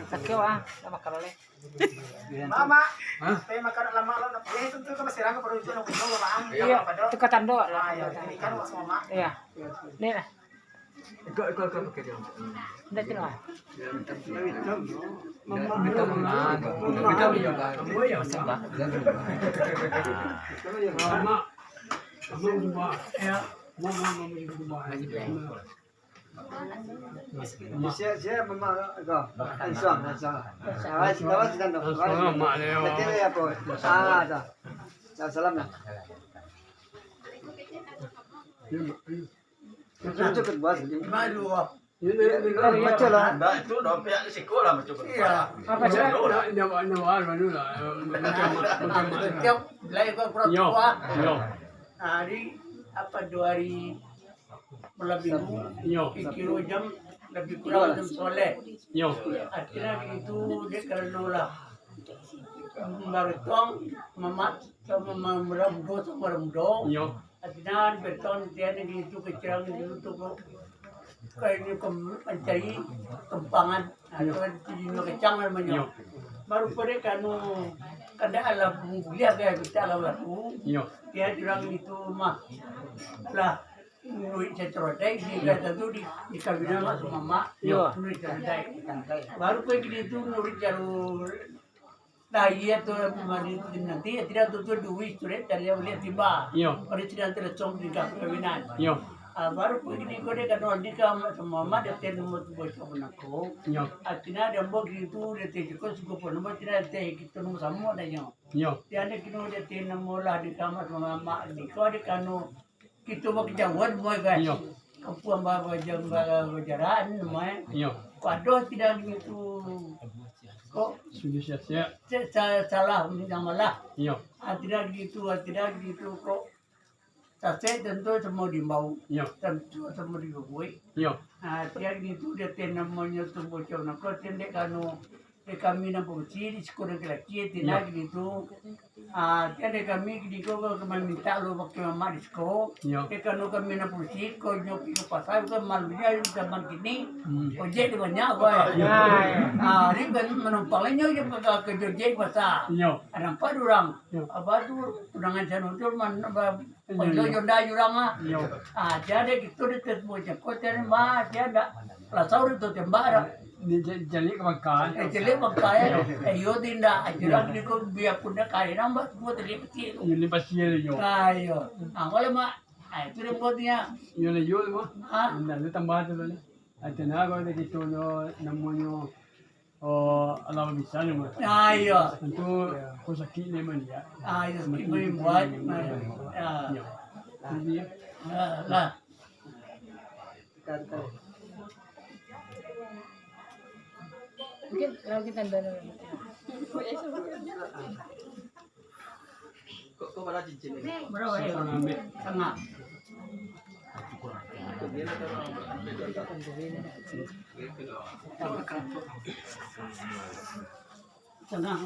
Sakyo sama karole. Mama, tayo makan lama lo. Itu tuh kan masih rangka produksi ng kuno baang. Iya, itu katando. Ayo, ini kan mas mama. Iya. Nih. Ikaw pakai dia. Hindi tino. Siya mama ko. Ansang. Tawas kan dong. Betul ya po. Salam na. Cukup bos. Malu ah. Macam lah. Nah, itu udah pihak risiko lah macam itu. Iya. Apa sih? Tiap belai kau kurang tua. Hari apa 2 hari lebih kilo jam lebih kurang jam soleh. Akhirnya itu dia kerana lah baritong mamat sama meramdo sama meramdo. Akhirnya beton dia itu kecil itu tuh kayak ini mencari kempangan atau di kecang namanya. Baru pada kanu kada alam lihat kayak kita alam laku. Dia bilang itu mah lah nulis cerodai di kata tu di kabinet mas mama nulis cerodai. Baru kayak gitu nulis jalur daya tu nanti tidak tutur duit surat dari yang lihat tiba. Pada tidak tercong di kabinet. Baru begini kau dia kan di kamar mama dia temu bocah menako. Akhirnya dia mau gitu dia tejukkan suku pun mama tidak teh gitu nung sama adanya. Dia ada kino dia temu lah di kamar mama di kau dia kanu gitu mau kejauhan mau kan. Kampung bawa jam bajaran namanya. Waduh tidak gitu. Kok Sudah siap-siap. salah nama lah. Tidak gitu kok. Saya tentu semua dimbau, tentu semua digugui. Dia gitu dia namanya tumbuh cowok nak kau tendek kanu kami nampak ciri sekolah kelaki tidak gitu. Dia kami di kau kami minta lo waktu mama di sekolah. Kanu kami nampak ciri kau nyopi ke pasar kau malunya zaman kini. Ojek di banyak kau. Ini kan menumpangnya je ke ojek pasar. Nampak orang. Apa tu tunangan saya nonton mana Paglo yunda jurang jadi gitu di terbuka kau tadi mah ada lasau itu tembara Jadi kebangkaan. jadi makanya yo dinda aja di kau biar punya kaya nambah semua terlibat kecil Yun pasti yun. ayo kalau mah itu repotnya Yun mo. Nalo tambah tu ni. At na ako dito no namonyo alam bisa ni mo. ayo Tentu kusaki ni man ya. ayo ini buat Jadi lah Mungkin kalau kita dono. kok pada cincin Berapa ya? ambil tengah tengah